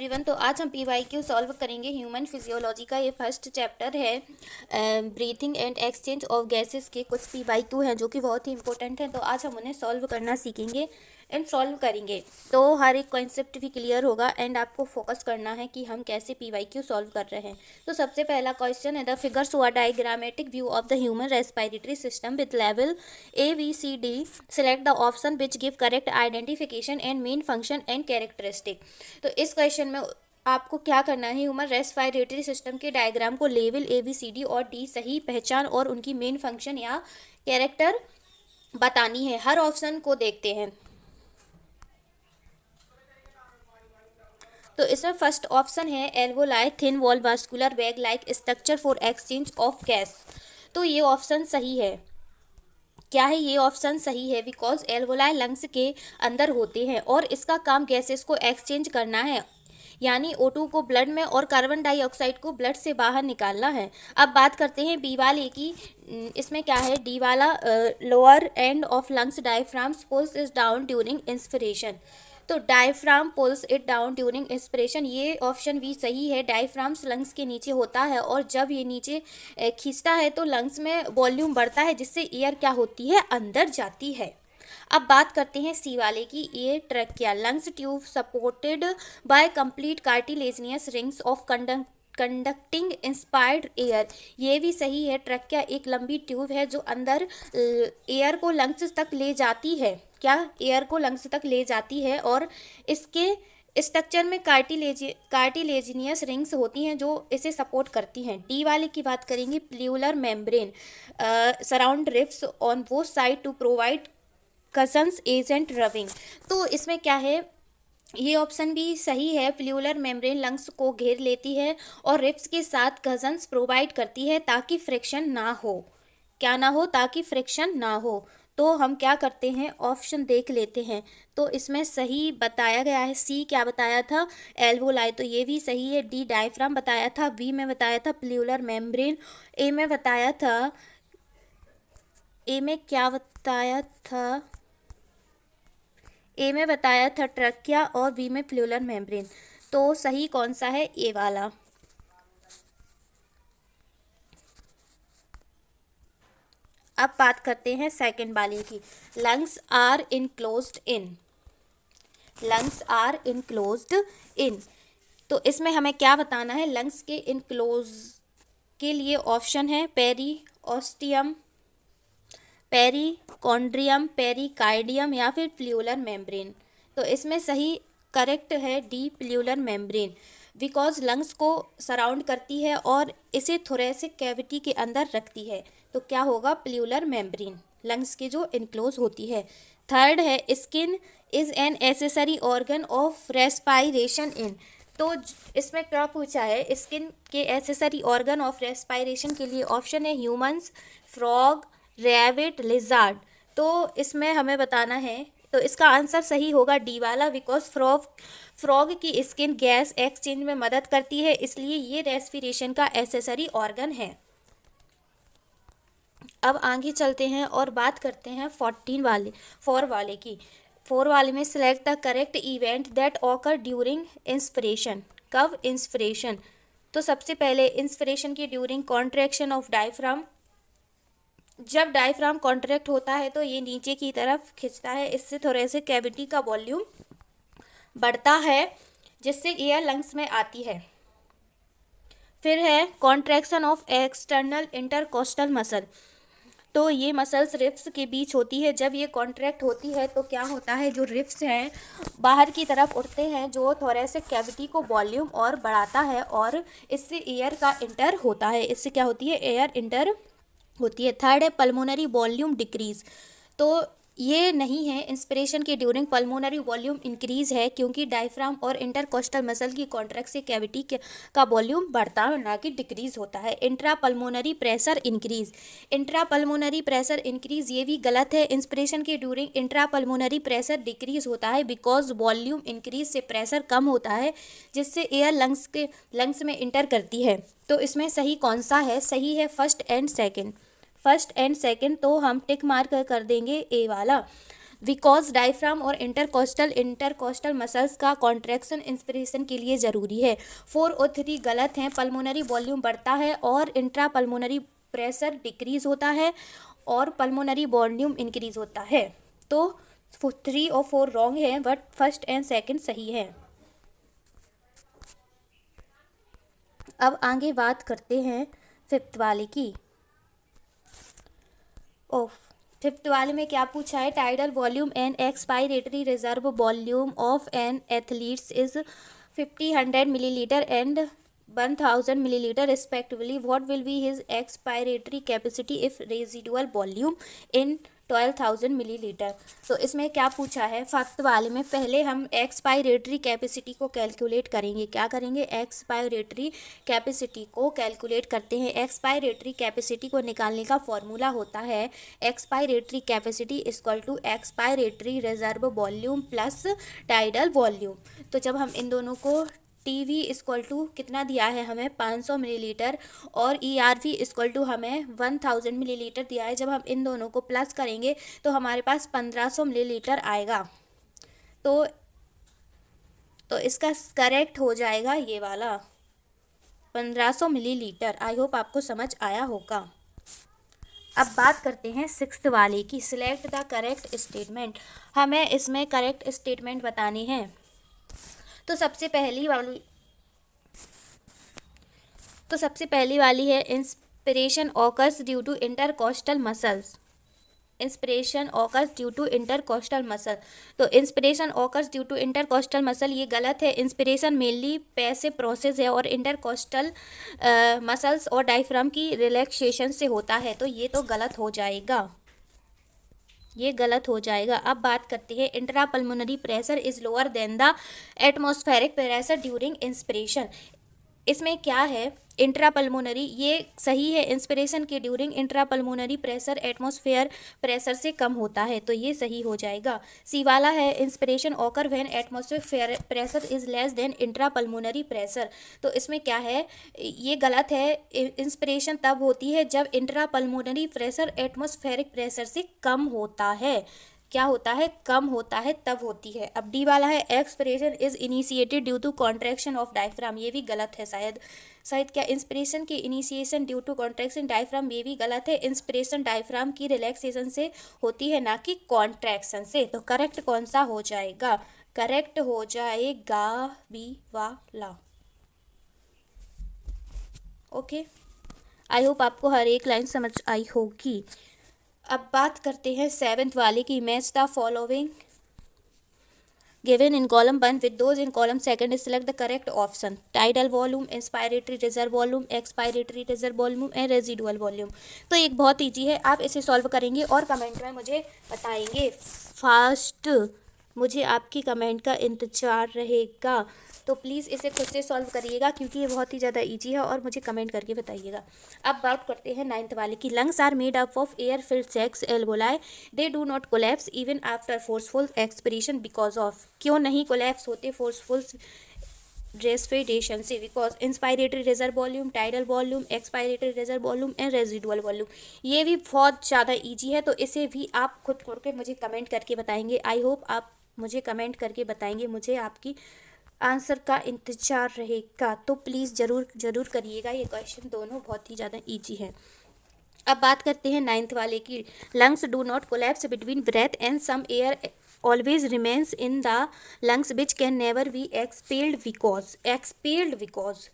Everyone. तो आज हम पीवाईक्यू सॉल्व करेंगे। ह्यूमन फिजियोलॉजी का ये फर्स्ट चैप्टर है। Breathing and exchange of gases के कुछ पीवाईक्यू हैं जो कि बहुत ही इंपॉर्टेंट हैं। तो आज हम उन्हें सॉल्व करना सीखेंगे एंड सॉल्व करेंगे, तो हर एक कॉन्सेप्ट भी क्लियर होगा एंड आपको फोकस करना है कि हम कैसे पीवाईक्यू सॉल्व कर रहे हैं। तो सबसे पहला क्वेश्चन है, the figures show a diagrammatic view of the human respiratory system with level ABCD। Select the option which give correct identification and main function and characteristic. तो इस क्वेश्चन में आपको क्या करना है, ह्यूमन रेस्पिरेटरी सिस्टम के diagram को level ABCD और D सही पहचान और उनकी मेन फंक्शन या कैरेक्टर बतानी है। हर ऑप्शन को देखते हैं। तो इसमें फर्स्ट ऑप्शन है alveoli thin wall vascular bag like structure for exchange of gas. तो ये ऑप्शन सही है। क्या है ये ऑप्शन सही है? बिकॉज एल्वोलाई लंग्स के अंदर होते हैं और इसका काम गैसेस को एक्सचेंज करना है, यानी O2 को ब्लड में और कार्बन डाइऑक्साइड को ब्लड से बाहर निकालना है। अब बात करते हैं बी वाले की। इसमें क्या है, डी वाला lower end of lungs diaphragms pulls is down during inspiration. तो diaphragm pulls it down during inspiration, ये ऑप्शन भी सही है। डायफ्राम्स लंग्स के नीचे होता है और जब ये नीचे खींचता है तो लंग्स में वॉल्यूम बढ़ता है, जिससे एयर क्या होती है, अंदर जाती है। अब बात करते हैं सी वाले की। ये trachea lungs tube supported by complete cartilaginous rings of conducting inspired air, ये भी सही है। ट्रैकिया एक लंबी ट्यूब है जो अंदर एयर को लंग्स तक ले जाती है। क्या एयर को लंग्स तक ले जाती है और इसके स्ट्रक्चर में कार्टिलेजिनियस रिंग्स होती हैं जो इसे सपोर्ट करती हैं। डी वाले की बात करेंगे, pleural membrane surround ribs on वो side to provide cushions against rubbing. तो इसमें क्या है, ये ऑप्शन भी सही है। प्ल्यूलर मेम्ब्रेन लंग्स को घेर लेती है और रिब्स के साथ कजन्स प्रोवाइड करती है ताकि फ्रिक्शन ना हो। क्या ना हो? ताकि फ्रिक्शन ना हो। तो हम क्या करते हैं, ऑप्शन देख लेते हैं। तो इसमें सही बताया गया है। सी क्या बताया था, एल्वोलाई, तो ये भी सही है। डी डायफ्राम बताया था। बी में बताया था प्ल्यूलर मेम्ब्रेन। ए में बताया था, ए में क्या बताया था, ए में बताया था ट्रकिया और बी में प्ल्यूलर मेम्ब्रेन। तो सही कौन सा है? ए वाला। अब बात करते हैं सेकंड वाले की। Lungs are enclosed in, lungs are enclosed in. तो इसमें हमें क्या बताना है, लंग्स के इनक्लोज के लिए ऑप्शन है पेरीओस्टियम, पेरिकॉन्ड्रियम, पेरिकार्डियम या फिर प्ल्यूलर मेम्ब्रेन। तो इसमें सही करेक्ट है D pleural membrane, because lungs को सराउंड करती है और इसे थोरेसिक कैविटी के अंदर रखती है। तो क्या होगा, प्ल्यूलर मेम्ब्रेन लंग्स की जो इनक्लोज होती है। थर्ड है skin is an accessory organ of respiration in. तो इसमें क्या पूछा है, स्किन के एसेसरी ऑर्गन ऑफ रेस्पायरेशन के लिए ऑप्शन है ह्यूमंस, फ्रॉग, रैबिट, लिजार्ड। तो इसमें हमें बताना है, तो इसका आंसर सही होगा डी वाला, बिकॉज फ्रॉग की स्किन गैस एक्सचेंज में मदद करती है, इसलिए ये रेस्पिरेशन का एसेसरी ऑर्गन है। अब आगे चलते हैं और बात करते हैं 4 वाले की। 4 वाले में select the correct event that occur during inspiration. कब? इंस्पिरेशन। तो सबसे पहले इंस्पिरेशन की ड्यूरिंग कॉन्ट्रैक्शन ऑफ डायफ्राम। जब डायफ्राम कॉन्ट्रैक्ट होता है तो ये नीचे की तरफ खिंचता है, इससे थोरेसिक कैविटी का वॉल्यूम बढ़ता है, जिससे एयर लंग्स में आती है। फिर है contraction of external intercostal muscle. तो ये मसल्स रिब्स के बीच होती है। जब ये कॉन्ट्रैक्ट होती है तो क्या होता है, जो रिब्स हैं बाहर की तरफ उठते हैं, जो थोरेसिक कैविटी को वॉल्यूम और बढ़ाता है और इससे एयर का इंटर होता है। इससे क्या होती है, एयर इंटर होती है। थर्ड है पल्मोनरी वॉल्यूम डिक्रीज। तो ये नहीं है, इंस्पिरेशन के ड्यूरिंग पल्मोनरी वॉल्यूम इंक्रीज है, क्योंकि डायफ्राम और इंटरकोस्टल मसल की कॉन्ट्रैक्ट से कैविटी का वॉल्यूम बढ़ता है, ना कि डिक्रीज होता है। Intra pulmonary pressure increase, intra pulmonary pressure increase ये भी गलत है। इंस्पिरेशन के during intra pulmonary pressure decrease होता है, बिकॉज वॉल्यूम इंक्रीज से प्रेशर कम होता है, जिससे एयर लंग्स में इंटर करती है। तो इसमें सही कौन सा है? सही है फर्स्ट एंड सेकेंड। तो हम टिक मार्क कर देंगे ए वाला। बिकॉज डायफ्राम और इंटरकोस्टल मसल्स का कॉन्ट्रैक्शन इंस्पिरेशन के लिए ज़रूरी है। 4 और 3 गलत हैं। पल्मोनरी वॉल्यूम बढ़ता है और इंट्रा पल्मोनरी प्रेशर डिक्रीज होता है और पल्मोनरी वॉल्यूम इंक्रीज होता है। तो 3 और 4 रॉन्ग है, बट फर्स्ट एंड सेकंड सही है। अब आगे बात करते हैं फिफ्थ वाले की। फिफ्थ वाले में क्या पूछा है? Tidal volume and expiratory reserve volume of N athletes is 50, 100 millilitre and 1000 millilitre respectively. What will be his expiratory capacity if residual volume in 12,000 millilitre. तो इसमें क्या पूछा है? फर्स्ट वाले में पहले हम एक्सपायरेटरी कैपेसिटी को कैलकुलेट करेंगे। क्या करेंगे? एक्सपायरेटरी कैपेसिटी को कैलकुलेट करते हैं। एक्सपायरेटरी कैपेसिटी को निकालने का फॉर्मूला होता है expiratory capacity equal to expiratory reserve volume plus tidal volume. तो जब हम इन दोनों को टीवी इक्वल टू कितना दिया है हमें 500 मिलीलीटर और ईआरवी इक्वल टू हमें 1000 मिलीलीटर दिया है, जब हम इन दोनों को प्लस करेंगे तो हमारे पास 1500 मिलीलीटर आएगा। तो इसका करेक्ट हो जाएगा ये वाला 1500 मिलीलीटर। आई होप आपको समझ आया होगा। अब बात करते हैं सिक्स्थ वाले की। Select the correct statement. हमें इसमें करेक्ट स्टेटमेंट बताने हैं। तो सबसे पहली वाली है inspiration occurs due to intercostal muscles. Inspiration occurs due to intercostal muscle. तो inspiration occurs due to intercostal muscle ये गलत है। इंस्पिरेशन मेनली पैसिव प्रोसेस है और इंटरकोस्टल मसल्स और डायफ्राम की रिलैक्सेशन से होता है। तो ये तो गलत हो जाएगा, ये गलत हो जाएगा। अब बात करते हैं intra pulmonary pressure is lower than the atmospheric pressure during inspiration. इसमें क्या है? इंट्रा पल्मोनरी ये सही है। इंस्पिरेशन के during intra pulmonary pressure atmosphere pressure से कम होता है, तो ये सही हो जाएगा। सी वाला है inspiration occur when atmospheric pressure is less than intra pulmonary pressure. तो इसमें क्या है? ये गलत है। इंस्पिरेशन तब होती है जब intra pulmonary pressure atmospheric pressure से कम होता है। क्या होता है? कम होता है, तब होती है। अब डी वाला है expiration is initiated due to contraction of diaphragm. ये भी गलत है शायद। क्या इंस्पिरेशन की initiation due to contraction diaphragm? ये भी गलत है। इंस्पिरेशन डायफ्राम की रिलैक्सेशन से होती है, ना कि कॉन्ट्रैक्शन से। तो करेक्ट कौन सा हो जाएगा? करेक्ट हो जाएगा बी वाला। ओके, आई होप आपको हर एक लाइन समझ आई होगी। अब बात करते हैं सेवेंथ वाले की। Match the following given in column 1 with those in column 2, select the correct option. Tidal volume, inspiratory reserve volume, expiratory reserve volume and residual volume. तो एक बहुत ईजी है, आप इसे सॉल्व करेंगे और कमेंट में मुझे बताएंगे। फास्ट मुझे आपकी कमेंट का इंतजार रहेगा। तो प्लीज़ इसे खुद से सॉल्व करिएगा क्योंकि ये बहुत ही ज़्यादा इजी है और मुझे कमेंट करके बताइएगा। अब बात करते हैं नाइन्थ वाले की। Lungs are made up of air filled sacs alveoli, they do not collapse even after forceful expiration because of. क्यों नहीं कोलैप्स होते फोर्सफुल रेस्पिरेशन से? Because inspiratory reserve volume, tidal volume, expiratory reserve volume and residual volume. ये भी बहुत ज़्यादा easy है, तो इसे भी आप खुद करके मुझे कमेंट करके बताएंगे। आई होप आप मुझे कमेंट करके बताएंगे, मुझे आपकी आंसर का इंतजार रहेगा। तो प्लीज़ ज़रूर करिएगा। ये क्वेश्चन दोनों बहुत ही ज़्यादा ईजी है। अब बात करते हैं नाइन्थ वाले की। Lungs do not collapse between breath and some air always remains in the lungs which can never be expelled because.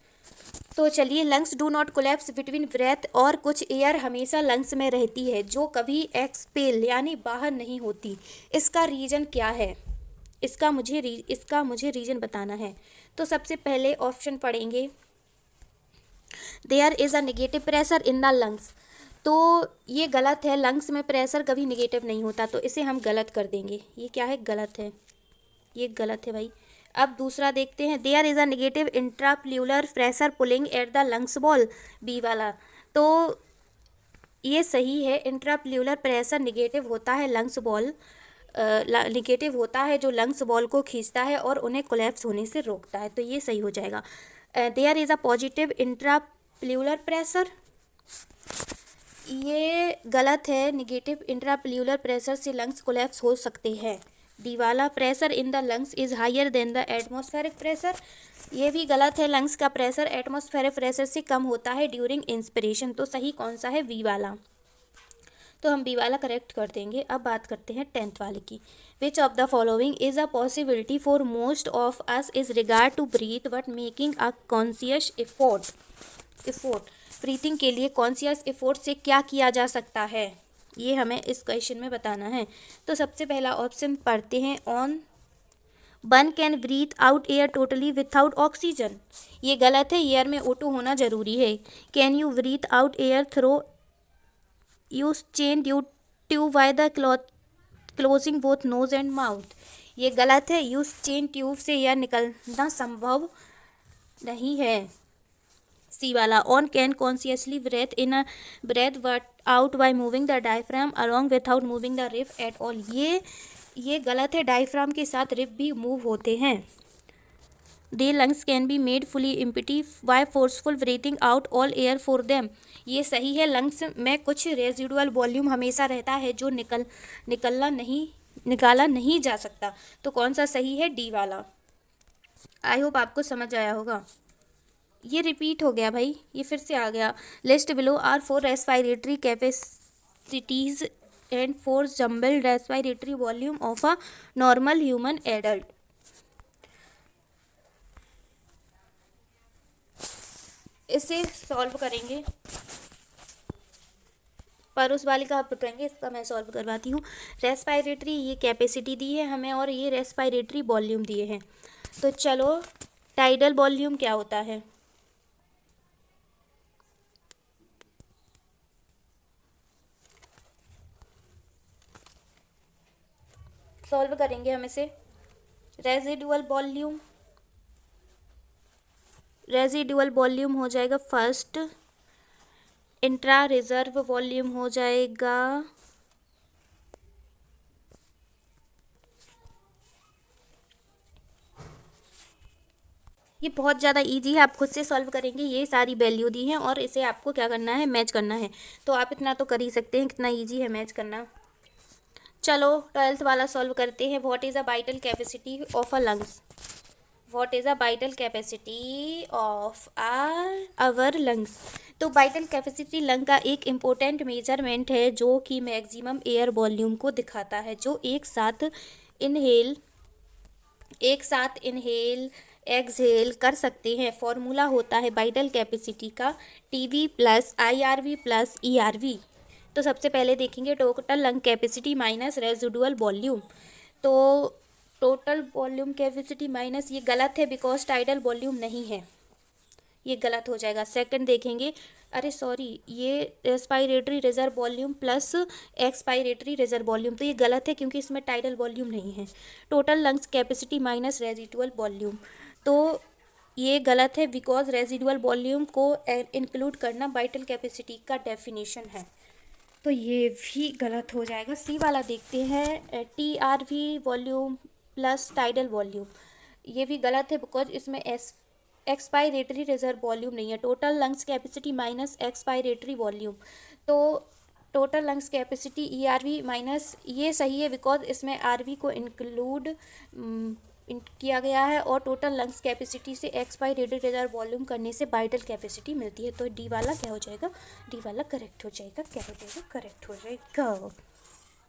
तो चलिए, lungs do not collapse between breath, और कुछ एयर हमेशा लंग्स में रहती है जो कभी एक्सपेल यानी बाहर नहीं होती। इसका रीज़न क्या है? इसका मुझे रीज़न बताना है। तो सबसे पहले ऑप्शन पढ़ेंगे। There is a negative pressure in the lungs. तो ये गलत है, लंग्स में प्रेशर कभी नेगेटिव नहीं होता, तो इसे हम गलत कर देंगे। ये क्या है? गलत है, ये गलत है भाई। अब दूसरा देखते हैं। There is a negative intrapleural pressure pulling at the lungs wall, B वाला। तो ये सही है, इंट्राप्यूलर प्रेशर नेगेटिव होता है, लंग्स वॉल नेगेटिव होता है जो लंग्स वॉल को खींचता है और उन्हें कोलैप्स होने से रोकता है। तो ये सही हो जाएगा। There is a positive intrapleural pressure, ये गलत है, निगेटिव इंट्राप्यूलर प्रेशर से लंग्स कोलैप्स हो सकते हैं। डी वाला, pressure in the lungs is higher than the atmospheric pressure, ये भी गलत है, लंग्स का प्रेशर एटमॉस्फेरिक प्रेशर से कम होता है ड्यूरिंग इंस्पिरेशन। तो सही कौन सा है? वी वाला। तो हम बी वाला करेक्ट कर देंगे। अब बात करते हैं 10th वाले की। Which of the following is a possibility for most of us is regard to breathe but making a conscious effort breathing के लिए कॉन्शियस एफोर्ट से क्या किया जा सकता है, ये हमें इस क्वेश्चन में बताना है। तो सबसे पहला ऑप्शन पढ़ते हैं, on one can breathe out air totally without oxygen, ये गलत है, एयर में O2 होना जरूरी है। Can you breathe out air through Eustachian due tube by the closing both nose and mouth, ये गलत है, यूज चेन ट्यूब से एयर निकलना संभव नहीं है। सी वाला, on can consciously breathe in a breath but out by moving the diaphragm along without moving the rib at all, ये गलत है, डायफ्राम के साथ रिब भी मूव होते हैं। The lungs can be made fully empty by forceful breathing out all air for them, ये सही है, लंग्स में कुछ रेजिडुअल वॉल्यूम हमेशा रहता है जो निकाला नहीं जा सकता। तो कौन सा सही है? डी वाला। आई होप आपको समझ आया होगा। ये रिपीट हो गया भाई, ये फिर से आ गया। List below are four respiratory capacities and four jumbled respiratory volume of a normal human adult. इसे सॉल्व करेंगे, पर उस वाली का आप बताएंगे, इसका मैं सॉल्व करवाती हूँ। रेस्पिरेटरी ये कैपेसिटी दी है हमें और ये रेस्पिरेटरी वॉल्यूम दिए हैं। तो चलो, टाइडल वॉल्यूम क्या होता है? सॉल्व करेंगे हम इसे। रेजिडुअल वॉल्यूम हो जाएगा फर्स्ट, इंट्रा रिजर्व वॉल्यूम हो जाएगा ये बहुत ज़्यादा इजी है, आप खुद से सॉल्व करेंगे, ये सारी वैल्यू दी हैं और इसे आपको क्या करना है? मैच करना है। तो आप इतना तो कर ही सकते हैं, कितना इजी है मैच करना। चलो 12th वाला सॉल्व करते हैं। What is a vital capacity of a lungs? What is a vital capacity of our lungs? तो वाइटल कैपेसिटी लंग का एक इम्पोर्टेंट मेजरमेंट है जो कि मैक्सिमम एयर वॉल्यूम को दिखाता है, जो एक साथ इनहेल एक्सहेल कर सकते हैं। फॉर्मूला होता है वाइटल कैपेसिटी का, TV plus IRV plus ERV। तो सबसे पहले देखेंगे total lung capacity minus residual volume. तो टोटल वॉल्यूम कैपेसिटी माइनस, ये गलत है बिकॉज टाइडल वॉल्यूम नहीं है, ये गलत हो जाएगा। सेकंड देखेंगे, अरे सॉरी, ये respiratory reserve volume plus expiratory reserve volume, तो ये गलत है क्योंकि इसमें टाइडल वॉल्यूम नहीं है। Total lungs capacity minus residual volume, तो ये गलत है बिकॉज रेजिडुअल वॉल्यूम को इंक्लूड करना वाइटल कैपेसिटी का डेफिनेशन है, तो ये भी गलत हो जाएगा। सी वाला देखते हैं, TRV volume plus tidal volume, ये भी गलत है बिकॉज इसमें एक्सपायरेटरी रिजर्व वॉल्यूम नहीं है। Total lungs capacity minus expiratory volume, तो total lungs capacity ERV minus, ये सही है बिकॉज इसमें RV को इंक्लूड किया गया है और टोटल लंग्स कैपेसिटी से एक्सपायरेटरी रिजर्व वॉल्यूम करने से वाइटल कैपेसिटी मिलती है। तो डी वाला क्या हो जाएगा? डी वाला करेक्ट हो जाएगा। क्या हो जाएगा? करेक्ट हो जाएगा।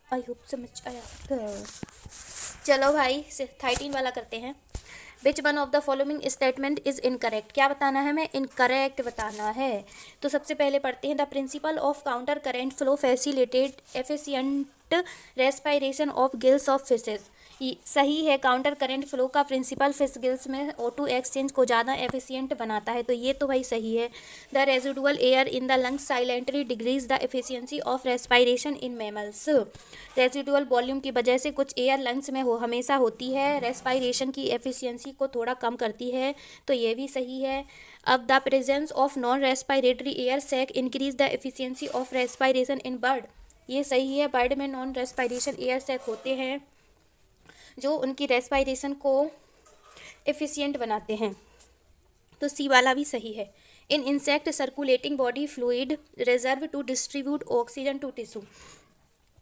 आई होप समझ आया। चलो भाई 13 वाला करते हैं। Which one of the following statement is incorrect? क्या बताना है हमें? इनकरेक्ट बताना है। तो सबसे पहले पढ़ते हैं, the principle of counter current flow facilitate efficient respiration of gills of fishes, सही है। काउंटर करेंट फ्लो का प्रिंसिपल फिश गिल्स में O2 एक्सचेंज को ज़्यादा एफिशिएंट बनाता है, तो ये तो भाई सही है। The residual air in the lungs silently decrease the efficiency of respiration in mammals, residual volume की वजह से कुछ एयर लंग्स में हमेशा होती है, रेस्पिरेशन की एफिशिएंसी को थोड़ा कम करती है, तो ये भी सही है। अब the presence of non respiratory air sac increase the efficiency of respiration in bird, ये सही है। बर्ड में नॉन रेस्पिरेशन एयर सैक होते हैं जो उनकी रेस्पिरेशन को एफिशिएंट बनाते हैं, तो सी वाला भी सही है। In insect circulating body fluid reserve to distribute oxygen to tissue.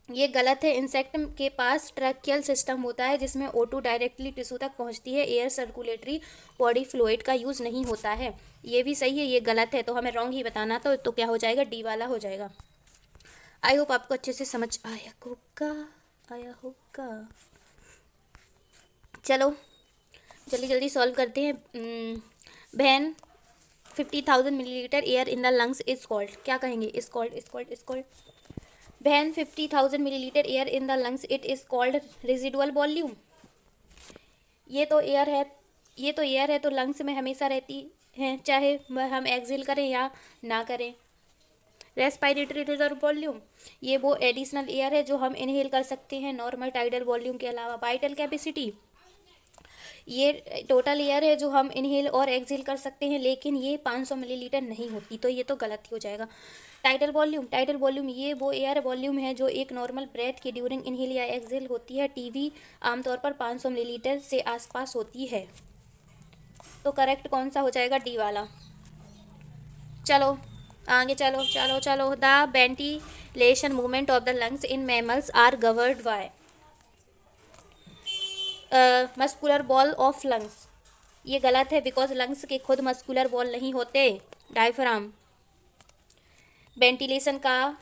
ये गलत है। इंसेक्ट के पास ट्रैकियल सिस्टम होता है जिसमें O2 डायरेक्टली टिश्यू तक पहुंचती है। एयर सर्कुलेटरी बॉडी फ्लूइड का यूज़ नहीं होता है। ये भी सही है, ये गलत है, तो हमें रॉन्ग ही बताना। तो क्या हो जाएगा, डी वाला हो जाएगा। आई होप आपको अच्छे से समझ आया होगा। चलो जल्दी जल्दी सॉल्व करते हैं। When 50,000 millilitre air in the lungs is called, क्या कहेंगे, is called. When 50,000 millilitre air in the lungs it is called residual volume. ये तो एयर है तो लंग्स में हमेशा रहती है, चाहे हम एक्सहेल करें या ना करें। रेस्पिरेटरी रिजर्व वॉल्यूम, ये वो एडिशनल एयर है जो हम इनहेल कर सकते हैं नॉर्मल टाइडल वॉल्यूम के अलावा। वाइटल कैपेसिटी, ये टोटल एयर है जो हम इनहेल और एक्सहेल कर सकते हैं, लेकिन ये 500 मिलीलीटर नहीं होती, तो ये तो गलत ही हो जाएगा। टाइडल वॉल्यूम ये वो एयर वॉल्यूम है जो एक नॉर्मल ब्रेथ के ड्यूरिंग इनहेल या एक्सहेल होती है। टीवी आमतौर पर 500 मिलीलीटर से आसपास होती है। तो करेक्ट कौन सा हो जाएगा, डी वाला। चलो आगे चलो। The ventilation movement of the lungs in mammals are governed by muscular ball of lungs. ये गलत है बिकॉज लंग्स के खुद मस्कुलर बॉल नहीं होते, डायफ्राम। वेंटिलेशन का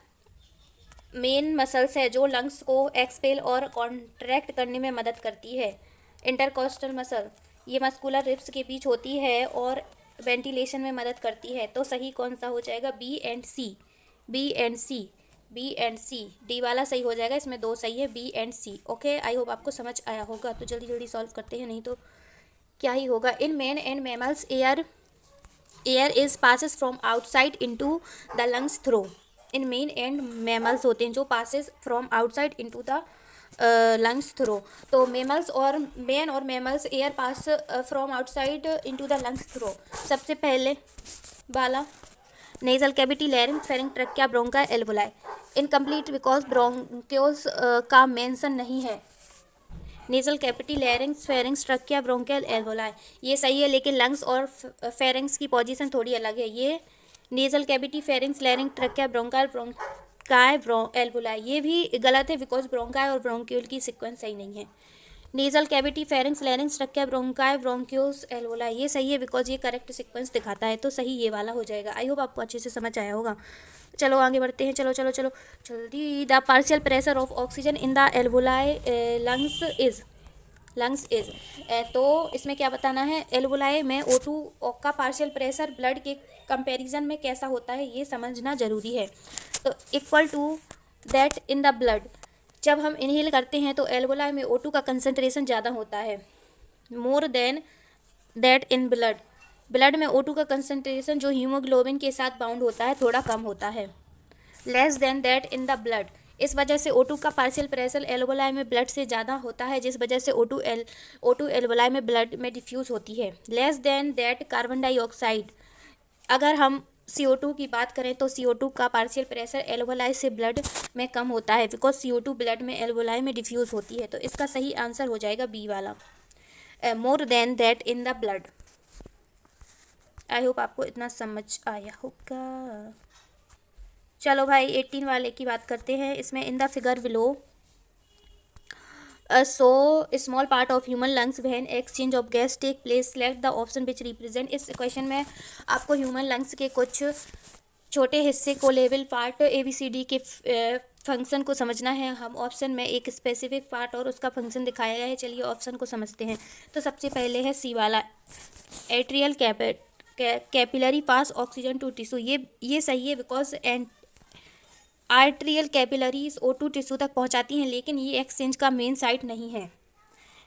मेन मसल्स है जो लंग्स को एक्सपेल और कॉन्ट्रैक्ट करने में मदद करती है। इंटरकोस्टल मसल, ये मस्कुलर रिब्स के बीच होती है और वेंटिलेशन में मदद करती है। तो सही कौन सा हो जाएगा, बी एंड सी। डी वाला सही हो जाएगा, इसमें दो सही है, B and C. Okay, I hope आपको समझ आया होगा। तो जल्दी जल्दी सॉल्व करते हैं, नहीं तो क्या ही होगा। In man and mammals air is passes from outside into the lungs through. In men and mammals होते हैं जो passes from outside into the lungs through. तो मैमल्स और mammals air pass from outside into the lungs through. सबसे पहले वाला nasal cavity, larynx, pharynx, trachea, bronchi, alveoli. Incomplete because bronchioles का mention नहीं है। Nasal cavity, larynx, pharynx, trachea, bronchial, alveoli, ये सही है, लेकिन लंग्स और फेरिंग्स की पोजीशन थोड़ी अलग है। ये nasal cavity, pharynx, larynx, trachea, bronchial, alveoli, ये भी गलत है बिकॉज ब्रोंकाई और ब्रोंक्यूल की सीक्वेंस सही नहीं है। Nasal cavity, pharynx, larynx, trachea, bronchi, bronchioles, alveoli, ये सही है बिकॉज ये करेक्ट सीक्वेंस दिखाता है, तो सही ये वाला हो जाएगा। आई होप आपको अच्छे से समझ आया होगा। चलो आगे बढ़ते हैं, चलो जल्दी। The partial pressure of oxygen in the alveoli lungs is. तो इसमें क्या बताना है, एल्वोलाई में O2 का पार्शियल प्रेशर ब्लड के कंपैरिजन में कैसा होता है ये समझना ज़रूरी है। तो equal to that in the blood, जब हम इनहेल करते हैं तो एल्वोलाई में O2 का कंसंट्रेशन ज़्यादा होता है। More than that in blood में O2 का कंसंट्रेशन जो हीमोग्लोबिन के साथ बाउंड होता है थोड़ा कम होता है। Less than that in the blood, इस वजह से O2 का पार्शियल प्रेशर एल्वोलाई में ब्लड से ज़्यादा होता है, जिस वजह से O2 एल्वोलाई में ब्लड में डिफ्यूज़ होती है। Less than that carbon dioxide, अगर हम CO2 की बात करें तो CO2 का पार्शियल प्रेशर एल्वोलाई से ब्लड में कम होता है बिकॉज CO2 ब्लड में एल्वोलाई में डिफ्यूज़ होती है। तो इसका सही आंसर हो जाएगा बी वाला, more than that in the blood. I hope आपको इतना समझ आया होगा। चलो भाई 18 वाले की बात करते हैं। इसमें in the figure below so small part of human lungs when exchange of gas take place, select the option which represent. इस क्वेश्चन में आपको ह्यूमन लंग्स के कुछ छोटे हिस्से को लेवल पार्ट ABCD के फंक्शन को समझना है। हम ऑप्शन में एक स्पेसिफिक पार्ट और उसका फंक्शन दिखाया गया है। चलिए ऑप्शन को समझते हैं। तो सबसे पहले है सी वाला, atrial capillary pass oxygen to tissue. ये सही है because arterial capillaries O2 tissue तक पहुंचाती हैं, लेकिन ये एक्सचेंज का मेन साइट नहीं है,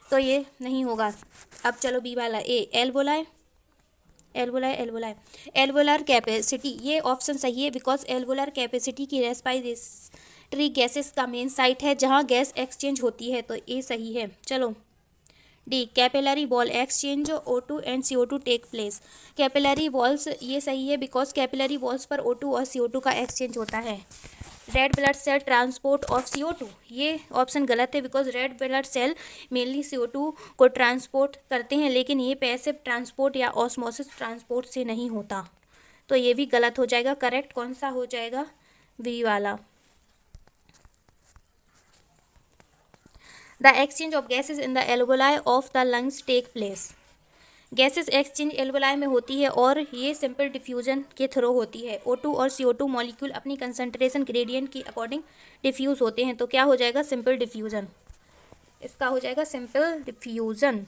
तो ये नहीं होगा। अब चलो बी वाला, एल्वोलाई एल्वोलर कैपेसिटी, ये ऑप्शन सही है बिकॉज एल्वोलर कैपेसिटी की रेस्पिरेटरी गैसेस का मेन साइट है जहां गैस एक्सचेंज होती है, तो ये सही है। चलो D, capillary wall exchange O2 and CO2 take place. Capillary walls, ये सही है बिकॉज कैपिलरी वॉल्स पर O2 और CO2 का एक्सचेंज होता है। Red blood cell transport of CO2, ये ऑप्शन गलत है because red blood cell mainly CO2 को ट्रांसपोर्ट करते हैं, लेकिन ये पैसिव ट्रांसपोर्ट या ऑस्मोसिस ट्रांसपोर्ट से नहीं होता, तो ये भी गलत हो जाएगा। करेक्ट कौन सा हो जाएगा? वी वाला। The exchange of gases in the alveoli of the lungs take place. Gases exchange alveoli में होती है और ये सिंपल डिफ्यूजन के थ्रू होती है। O2 और CO2 मॉलिक्यूल अपनी कंसंट्रेशन ग्रेडियंट की अकॉर्डिंग डिफ्यूज होते हैं। तो क्या हो जाएगा? Simple diffusion. इसका हो जाएगा सिंपल डिफ्यूजन।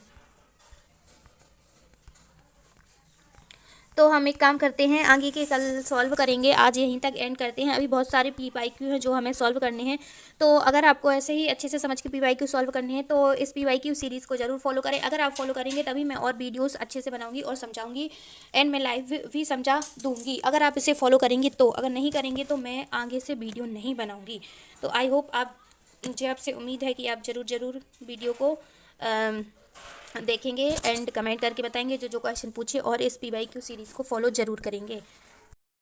तो हम एक काम करते हैं, आगे के कल सॉल्व करेंगे, आज यहीं तक एंड करते हैं। अभी बहुत सारे PYQ हैं जो हमें सॉल्व करने हैं। तो अगर आपको ऐसे ही अच्छे से समझ के PYQ सॉल्व करने हैं तो इस PYQ सीरीज़ को ज़रूर फॉलो करें। अगर आप फॉलो करेंगे तभी मैं और वीडियोस अच्छे से बनाऊंगी और समझाऊंगी, एंड मैं लाइव भी समझा दूंगी। अगर आप इसे फॉलो करेंगे तो, अगर नहीं करेंगे तो मैं आगे से वीडियो नहीं बनाऊँगी। तो आई होप आप, मुझे आपसे उम्मीद है कि आप ज़रूर वीडियो को देखेंगे एंड कमेंट करके बताएंगे जो जो क्वेश्चन पूछे, और इस PYQ सीरीज़ को फॉलो ज़रूर करेंगे।